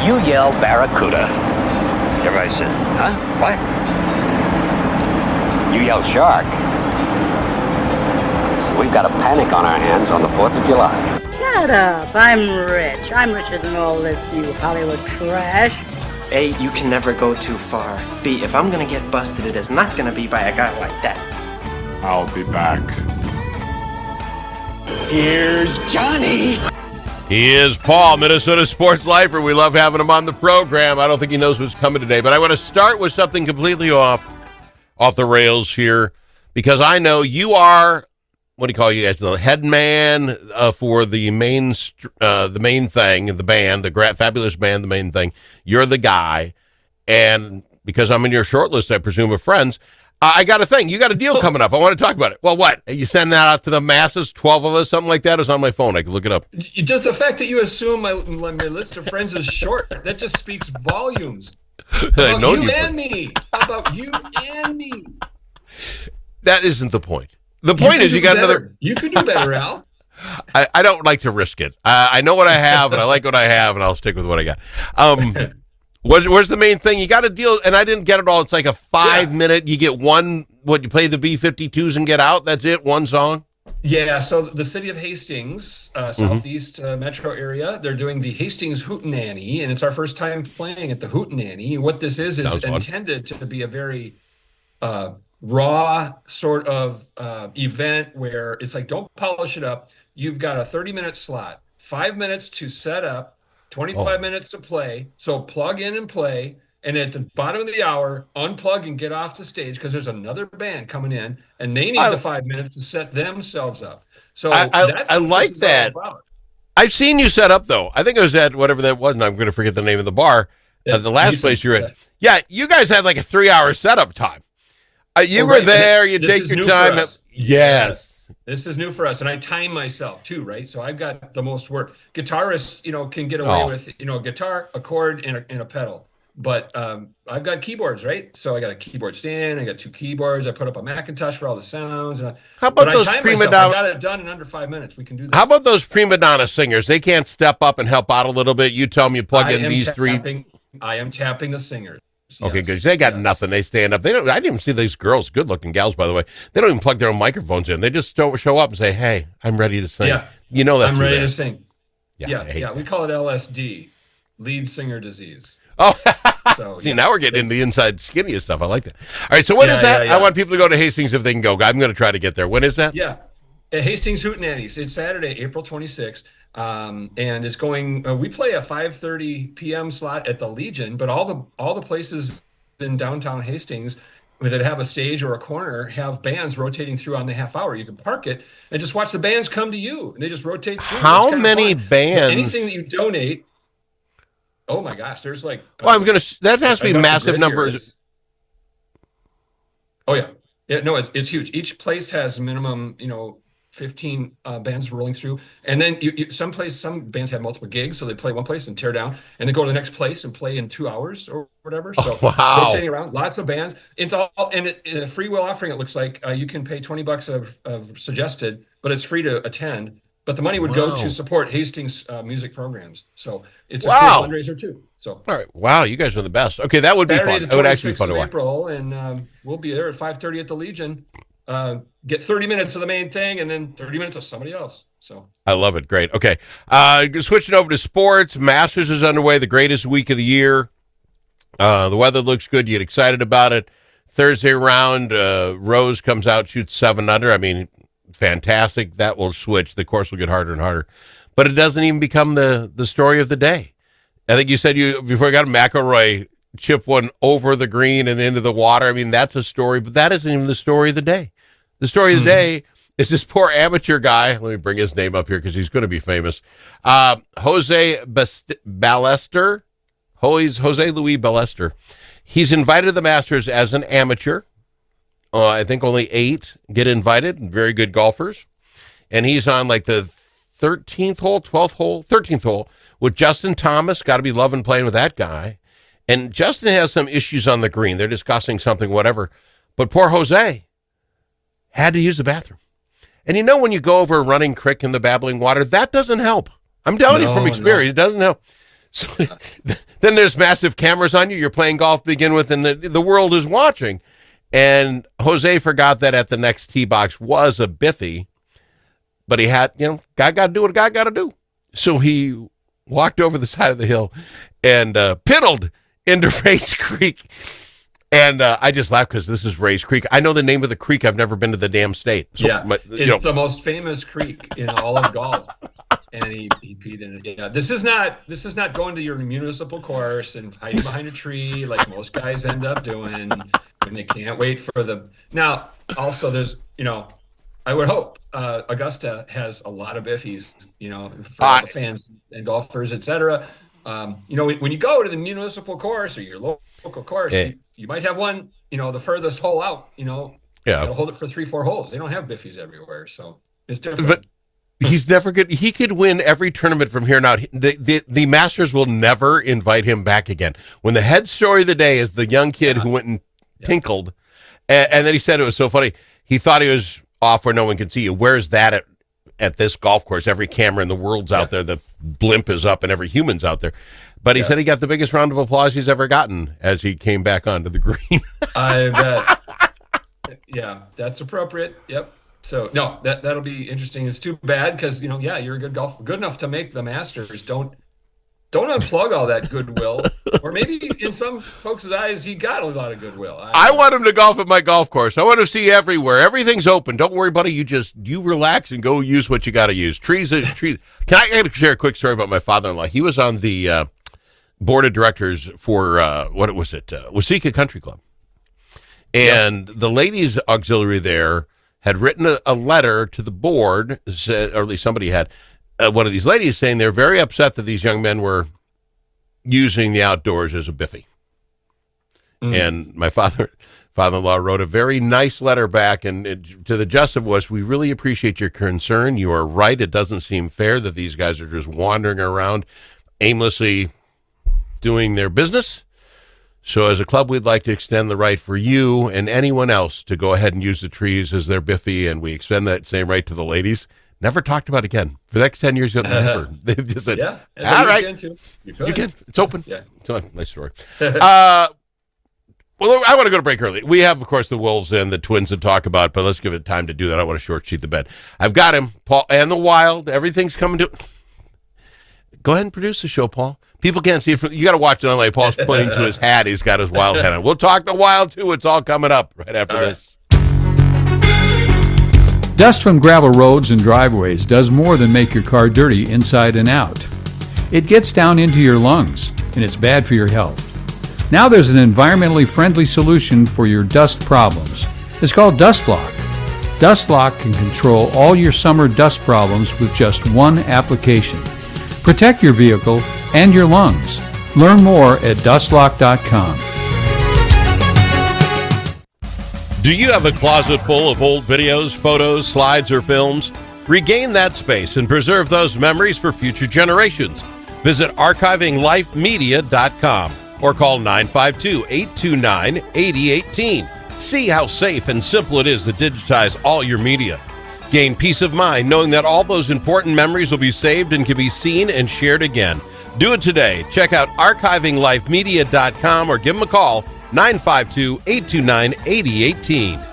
You yell Barracuda. Everybody says, huh? What? You yell shark. We've got a panic on our hands on the 4th of July. Shut up. I'm rich. I'm richer than all this, you Hollywood trash. A, you can never go too far. B, if I'm gonna get busted, it is not gonna be by a guy like that. I'll be back. Here's Johnny. He is Paul, Minnesota Sports Lifer. We love having him on the program. I don't think he knows what's coming today, but I want to start with something completely off the rails here, because I know you are, what do you call you, as the head man for the main thing, the band, the fabulous band, the main thing. You're the guy, and because I'm in your short list, I presume, of friends, I got a thing. You got a deal coming up. I want to talk about it. Well, what? You send that out to the masses, 12 of us, something like that? It's on my phone. I can look it up. Just the fact that you assume my list of friends is short, that just speaks volumes. How about you and me? How about you and me? That isn't the point. The point is you got another... You could do better, Al. I don't like to risk it. I know what I have, and I like what I have, and I'll stick with what I got. Where's the main thing? You got a deal, and I didn't get it all. It's like a 5-minute, you get one, you play the B-52s and get out? That's it? One song? Yeah, so the city of Hastings, southeast metro area, they're doing the Hastings Hootenanny, and it's our first time playing at the Hootenanny. What this is intended to be a very raw sort of event where it's like, don't polish it up. You've got a 30-minute slot, 5 minutes to set up, 25 minutes to play. So plug in and play. And at the bottom of the hour, unplug and get off the stage because there's another band coming in and they need the 5 minutes to set themselves up. So that's I like that. I've seen you set up, though. I think it was at whatever that was, and I'm going to forget the name of the bar. The last place you're in. Yeah, you guys had like a 3-hour setup time. You were there. You take your time. Yes. This is new for us, and I time myself too, right? So I've got the most work. Guitarists, can get away with, a guitar, a chord, and a pedal. But I've got keyboards, right? So I got a keyboard stand. I got 2 keyboards. I put up a Macintosh for all the sounds. And how about those prima donna? I got it done in under 5 minutes. We can do that. How about those prima donna singers? They can't step up and help out a little bit. You tell them you plug in these 3. I am tapping the singers. Okay, good. They got nothing. They stand up. They don't. I didn't even see these girls, good-looking gals, by the way. They don't even plug their own microphones in. They just show up and say, "Hey, I'm ready to sing." Yeah, that's I'm ready to sing. Yeah. We call it LSD, lead singer disease. Oh, so see, now we're getting into the inside skinniest stuff. I like that. All right, so when is that? I want people to go to Hastings if they can go. I'm going to try to get there. When is that? Yeah, at Hastings Hootenannies. It's Saturday, April 26th. And it's going. We play a 5:30 p.m. slot at the Legion, but all the places in downtown Hastings that have a stage or a corner have bands rotating through on the half hour. You can park it and just watch the bands come to you, and they just rotate through. How many bands? Anything that you donate. Oh my gosh, there's like. Well, that has to be massive numbers. Oh yeah. No, it's huge. Each place has minimum, 15 bands rolling through, and then some bands have multiple gigs, so they play one place and tear down, and then go to the next place and play in 2 hours or whatever. So rotating around, lots of bands. It's all in a free will offering. It looks like you can pay $20 of suggested, but it's free to attend. But the money would go to support Hastings music programs. So it's a cool fundraiser too. So all right, wow, you guys are the best. Okay, that would be Saturday, fun. It would actually be fun to watch. April, and we'll be there at 5:30 at the Legion. Get 30 minutes of the main thing and then 30 minutes of somebody else. So I love it. Great. Okay. Switching over to sports. Masters is underway, the greatest week of the year. The weather looks good. You get excited about it. Thursday round, Rose comes out, shoots 7 under. I mean, fantastic. That will switch. The course will get harder and harder. But it doesn't even become the story of the day. I think you said before you got McIlroy chip one over the green and into the water. I mean, that's a story, but that isn't even the story of the day. The story of the day is this poor amateur guy. Let me bring his name up here because he's going to be famous. Jose Ballester. Jose Luis Ballester. He's invited to the Masters as an amateur. I think only 8 get invited, very good golfers. And he's on like the 13th hole, 12th hole, 13th hole with Justin Thomas. Got to be loving playing with that guy. And Justin has some issues on the green. They're discussing something, whatever. But poor Jose had to use the bathroom. And when you go over a running creek in the babbling water, that doesn't help. I'm telling you from experience, it doesn't help. So then there's massive cameras on you. You're playing golf to begin with, and the world is watching. And Jose forgot that at the next tee box was a biffy, but he had, guy got to do what a guy got to do. So he walked over the side of the hill and piddled into Rays Creek. And I just laughed because this is Rays Creek. I know the name of the creek. I've never been to the damn state. So it's the most famous creek in all of golf. And he peed in it. Yeah, this is not going to your municipal course and hiding behind a tree like most guys end up doing when they can't wait for the. Now, also, there's I would hope Augusta has a lot of biffies, for all the fans and golfers, etc. When you go to the municipal course or your local course, you might have one, the furthest hole out. They'll hold it for 3-4 holes. They don't have biffies everywhere, so it's different. But he's never good. He could win every tournament from here on out. The Masters will never invite him back again. When the head story of the day is the young kid who went and tinkled, and then he said it was so funny. He thought he was off where no one can see you. Where's that at this golf course? Every camera in the world's out there. The blimp is up and every human's out there. But he said he got the biggest round of applause he's ever gotten as he came back onto the green. I bet. Yeah, that's appropriate. Yep. So no, that'll be interesting. It's too bad because you're a good golfer, good enough to make the Masters. Don't unplug all that goodwill, or maybe in some folks' eyes, he got a lot of goodwill. I want him to golf at my golf course. I want to see everywhere. Everything's open. Don't worry, buddy. You relax and go use what you got to use. Trees. Can I share a quick story about my father-in-law? He was on the board of directors for what was it? Waseca Country Club, and the ladies' auxiliary there had written a letter to the board, or at least somebody had, one of these ladies saying they're very upset that these young men were using the outdoors as a biffy. And my father-in-law wrote a very nice letter back, and to the gist of was, we really appreciate your concern. You are right. It doesn't seem fair that these guys are just wandering around aimlessly doing their business. So as a club, we'd like to extend the right for you and anyone else to go ahead and use the trees as their biffy, and we extend that same right to the ladies. Never talked about it again. For the next 10 years, never. They've just said, all right, you can. It's open. Yeah. It's a nice story. Well, I want to go to break early. We have, of course, the Wolves and the Twins to talk about, but let's give it time to do that. I want to short sheet the bed. I've got him, Paul, and the Wild. Everything's coming to... Go ahead and produce the show, Paul. People can't see it. You got to watch it on like Paul's pointing to his hat. He's got his Wild hat on. We'll talk the Wild, too. It's all coming up right after this. Dust from gravel roads and driveways does more than make your car dirty inside and out. It gets down into your lungs, and it's bad for your health. Now there's an environmentally friendly solution for your dust problems. It's called DustLock. DustLock can control all your summer dust problems with just one application. Protect your vehicle and your lungs. Learn more at dustlock.com. Do you have a closet full of old videos, photos, slides, or films? Regain that space and preserve those memories for future generations. Visit archivinglifemedia.com or call 952-829-8018. See how safe and simple it is to digitize all your media. Gain peace of mind knowing that all those important memories will be saved and can be seen and shared again. Do it today. Check out archivinglifemedia.com or give them a call, 952-829-8018.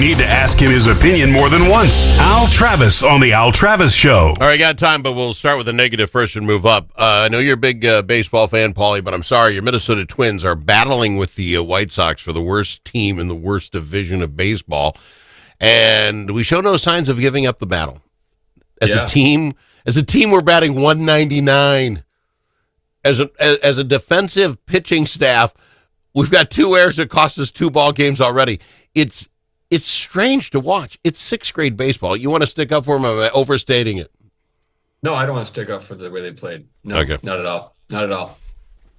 need to ask him his opinion more than once. Al Travis on The Al Travis Show. All right, got time, but we'll start with the negative first and move up. I know you're a big baseball fan, Paulie, but I'm sorry, your Minnesota Twins are battling with the White Sox for the worst team in the worst division of baseball, and we show no signs of giving up the battle. As a team, we're batting 199. As a defensive pitching staff, we've got 2 errors that cost us 2 ball games already. It's strange to watch. It's 6th grade baseball. You want to stick up for them? I'm overstating it. No, I don't want to stick up for the way they played. No, okay. Not at all. Not at all.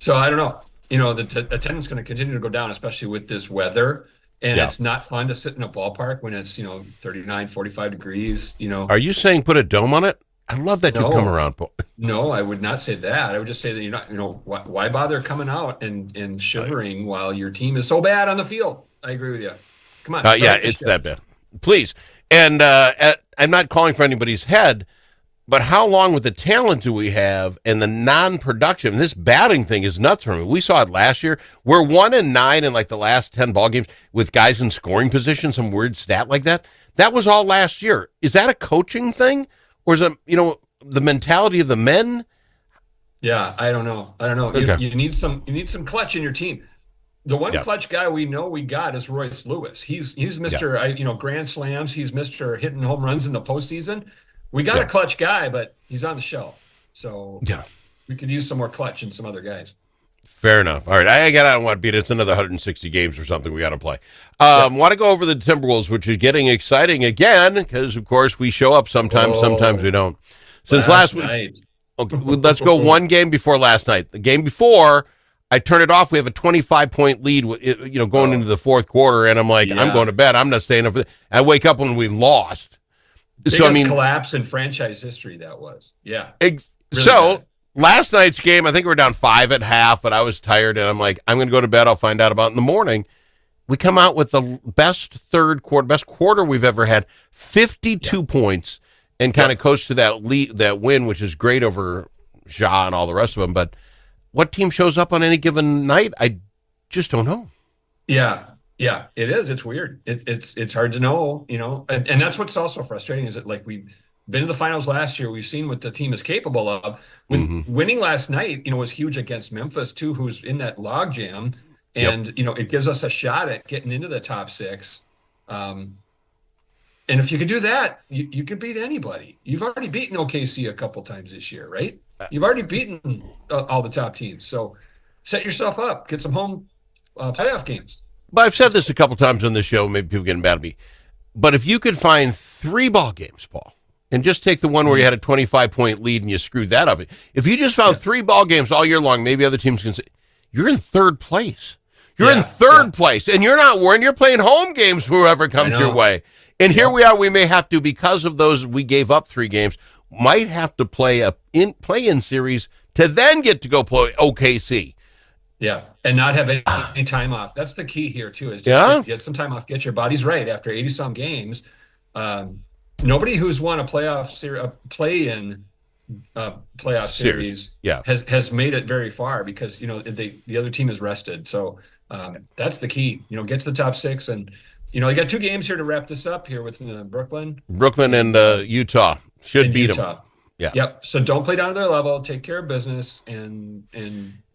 So I don't know. You know, the attendance is going to continue to go down, especially with this weather. And it's not fun to sit in a ballpark when it's, 39, 45 degrees, Are you saying put a dome on it? I love that you've come around, Paul. No, I would not say that. I would just say that you're not, why bother coming out and shivering while your team is so bad on the field? I agree with you. Come on. It's that bad. Please. And I'm not calling for anybody's head, but how long with the talent do we have and the non-production? This batting thing is nuts for me. We saw it last year. We're 1-9 in like the last 10 ball games with guys in scoring position, some weird stat like that. That was all last year. Is that a coaching thing? Or is it, the mentality of the men? Yeah, I don't know. Okay. You need some clutch in your team. The one clutch guy we know we got is Royce Lewis. He's Mr. Grand Slams. He's Mr. hitting home runs in the postseason. We got a clutch guy, but he's on the shelf. So we could use some more clutch in some other guys. Fair enough. All right, I don't want to beat it. It's another 160 games or something we got to play. Want to go over the Timberwolves, which is getting exciting again because, of course, we show up sometimes, sometimes we don't. Since last week, okay, let's go one game before last night. The game before, I turn it off. We have a 25-point lead, going into the fourth quarter, and I'm like, I'm going to bed. I'm not staying up. I wake up when we lost. Biggest collapse in franchise history that was. Yeah. Last night's game, I think we were down 5 at half, but I was tired, and I'm like, I'm going to go to bed. I'll find out about it in the morning. We come out with the best quarter we've ever had, 52 points, and kind of coast to that win, which is great over Ja and all the rest of them. But what team shows up on any given night? I just don't know. Yeah, it is. It's weird. It's hard to know, and that's what's also frustrating is that we've been to the finals last year. We've seen what the team is capable of. With winning last night, was huge against Memphis too, who's in that log jam, and it gives us a shot at getting into the top 6. And if you could do that, you could beat anybody. You've already beaten OKC a couple times this year, right? You've already beaten all the top teams. So set yourself up, get some home playoff games. But I've said this a couple times on this show. Maybe people getting mad at me. But if you could find 3 ball games, Paul, and just take the one where you had a 25-point lead and you screwed that up. If you just found 3 ball games all year long, maybe other teams can say, you're in 3rd place. You're in 3rd place, and you're not worrying. You're playing home games for whoever comes your way. And here we are. We may have to, because of those, we gave up 3 games, might have to play a play-in series to then get to go play OKC. Yeah, and not have any time off. That's the key here, too, is just to get some time off, get your bodies right after 80-some games. Nobody who's won a playoff play-in playoff series has made it very far because the other team is rested. So that's the key. Get to the top 6, and they got 2 games here to wrap this up here with Brooklyn and Utah should beat them. Yeah. Yep. So don't play down to their level. Take care of business, and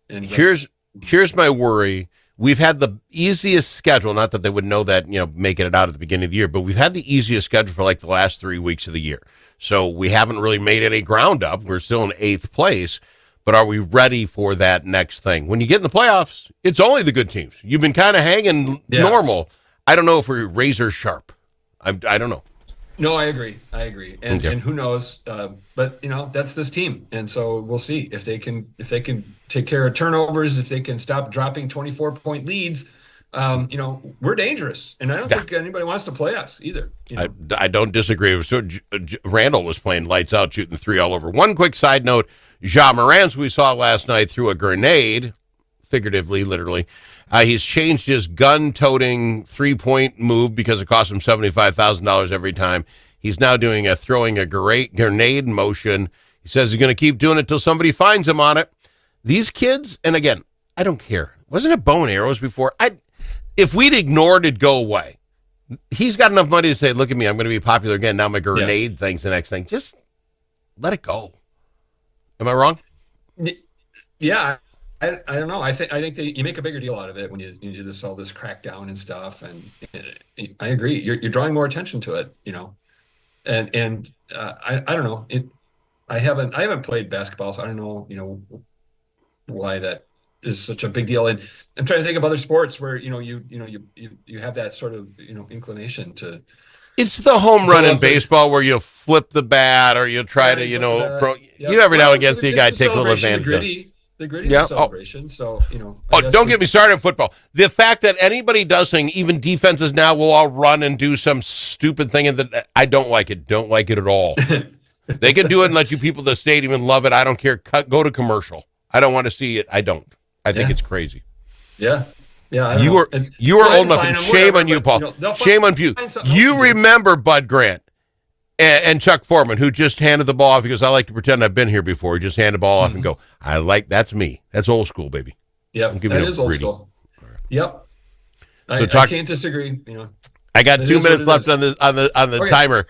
here's my worry. We've had the easiest schedule, not that they would know that, making it out at the beginning of the year, but we've had the easiest schedule for the last 3 weeks of the year. So we haven't really made any ground up. We're still in 8th place, but are we ready for that next thing? When you get in the playoffs, it's only the good teams. You've been kind of hanging normal. I don't know if we're razor sharp. I don't know. No, I agree. And who knows? But that's this team, and so we'll see if they can take care of turnovers, if they can stop dropping 24-point leads. We're dangerous, and I don't think anybody wants to play us either. I don't disagree. So Randall was playing lights out, shooting 3 all over. One quick side note: Ja Morant, we saw last night, threw a grenade, figuratively, literally. He's changed his gun-toting 3-point move because it cost him $75,000 every time. He's now throwing a grenade motion. He says he's going to keep doing it till somebody finds him on it. These kids, and again, I don't care. Wasn't it bow and arrows before? If we'd ignored it, go away. he's got enough money to say, look at me, I'm going to be popular again. Now my grenade thing's the next thing. Just let it go. Am I wrong? Yeah. I don't know. I think you make a bigger deal out of it when you do all this crackdown and stuff. And I agree. You're drawing more attention to it, and I don't know. I haven't played basketball, so I don't know, why that is such a big deal. And I'm trying to think of other sports where, you have that sort of, inclination to. It's the home run in baseball where you flip the bat or you try to, you every now and again see a guy take a little advantage. The gritty celebration. So, don't get me started on football. The fact that anybody does thing, even defenses now will all run and do some stupid thing, and I don't like it. Don't like it at all. They can do it and let you people at the stadium and love it. I don't care. Go to commercial. I don't want to see it. I don't. I think it's crazy. Yeah. Yeah. You were old enough. And shame on you, Paul. Shame on you. You remember Bud Grant and Chuck Foreman, who just handed the ball off because I like to pretend I've been here before. He just hand the ball off and go, that's me. That's old school, baby. Yeah, that is old school. Yep. I can't disagree. I got 2 minutes left on the timer.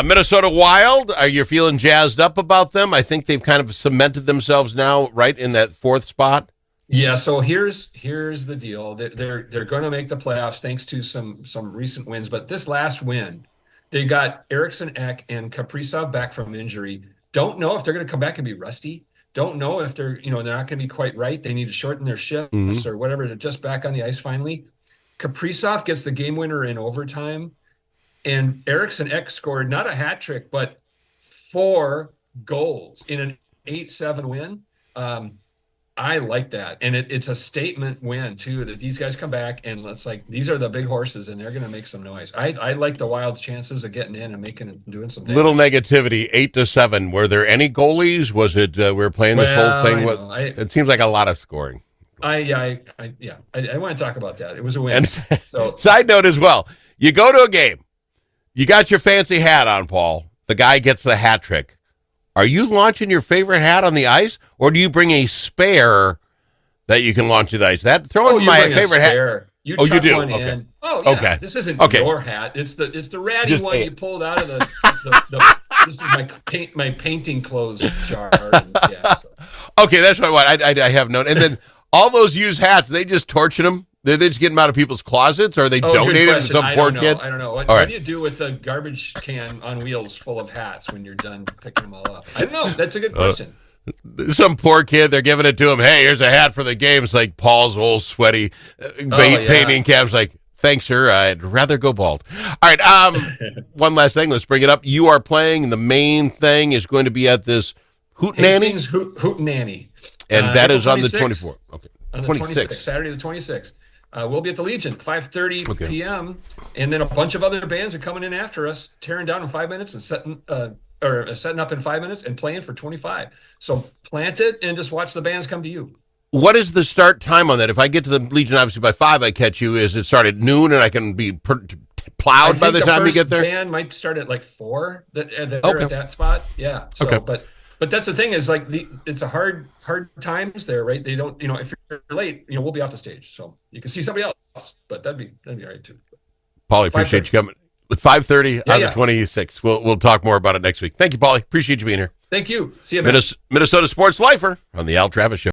Minnesota Wild, are you feeling jazzed up about them? I think they've kind of cemented themselves now, right in that 4th spot. Yeah. So here's the deal. They're going to make the playoffs thanks to some recent wins, but this last win, they got Eriksson Ek and Kaprizov back from injury. Don't know if they're going to come back and be rusty. Don't know if they're not going to be quite right. They need to shorten their shifts or whatever. They're just back on the ice finally. Kaprizov gets the game winner in overtime. And Eriksson Ek scored not a hat trick, but 4 goals in an 8-7 win. I like that. And it's a statement win, too, that these guys come back and these are the big horses and they're going to make some noise. I like the Wild's chances of getting in and doing some damage. Little negativity, 8-7. Were there any goalies? Was it we were playing this whole thing? It seems like a lot of scoring. I want to talk about that. It was a win. And so, side note as well, you go to a game. You got your fancy hat on, Paul. The guy gets the hat trick. Are you launching your favorite hat on the ice, or do you bring a spare that you can launch to the ice? Throwing my favorite hat. You do? One okay. in. Oh, yeah. Okay. This isn't your hat. It's the ratty one you pulled out of the this is my painting clothes jar. Okay, that's what I want. I have known. And then all those used hats, they just torching them. They just get them out of people's closets, or they donate them to some poor kid? I don't know. What do you do with a garbage can on wheels full of hats when you're done picking them all up? I don't know. That's a good question. Some poor kid, they're giving it to him. Hey, here's a hat for the game. It's like Paul's old sweaty painting cap's like, thanks, sir. I'd rather go bald. All right. One last thing. Let's bring it up. You are playing. The main thing is going to be at this Hootenanny? Hastings Hootenanny. And that is on the 24th. Okay. On the 26th, Saturday the 26th. We'll be at the Legion, 5:30 p.m. And then a bunch of other bands are coming in after us, tearing down in 5 minutes and setting up in 5 minutes and playing for 25. So plant it and just watch the bands come to you. What is the start time on that? If I get to the Legion, obviously by 5, I catch you. Is it start at noon and I can be plowed by the time you get there? The band might start at 4. They're at that spot. Yeah. So, But that's the thing is it's a hard times there, right? They don't, if you're late, we'll be off the stage, so you can see somebody else. But that'd be all right too. Paulie, appreciate you coming. 5:30 on the 26th. We'll talk more about it next week. Thank you, Paulie. Appreciate you being here. Thank you. See you, man. Minnesota Sports Lifer on the Al Travis Show.